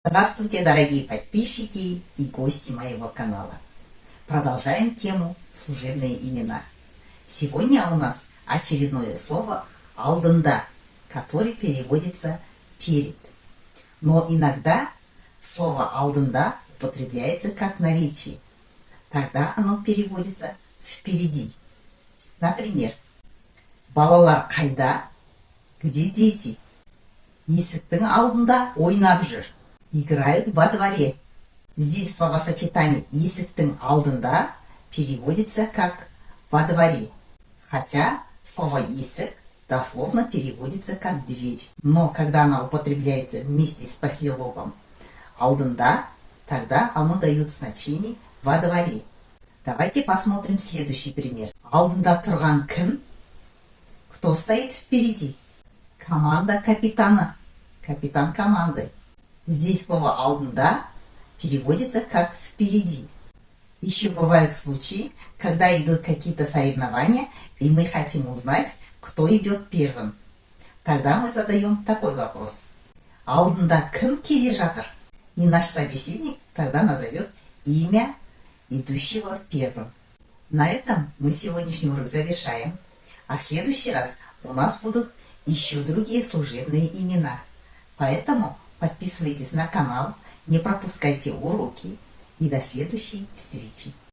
Здравствуйте, дорогие подписчики и гости моего канала. Продолжаем тему служебные имена. Сегодня у нас очередное слово «алдында», которое переводится «перед». Но иногда слово «алдында» употребляется как наречие. Тогда оно переводится «впереди». Например, «балалар қайда?» Где дети? Есіктің алдында ойнап жүр. Играют во дворе. Здесь словосочетание «есіктің алдында» переводится как «во дворе», хотя слово «есік» дословно переводится как «дверь». Но когда она употребляется вместе с послелогом «алдында», тогда оно дает значение «во дворе». Давайте посмотрим следующий пример. «Алдында тұрған кім?» Кто стоит впереди? Команда капитана. Капитан команды. Здесь слово «алдында» переводится как «впереди». Еще бывают случаи, когда идут какие-то соревнования, и мы хотим узнать, кто идет первым. Тогда мы задаем такой вопрос. «Алдында кім келе жатыр?» И наш собеседник тогда назовет имя идущего первым. На этом мы сегодняшний урок завершаем. А в следующий раз у нас будут еще другие служебные имена. Поэтому подписывайтесь на канал, не пропускайте уроки и до следующей встречи.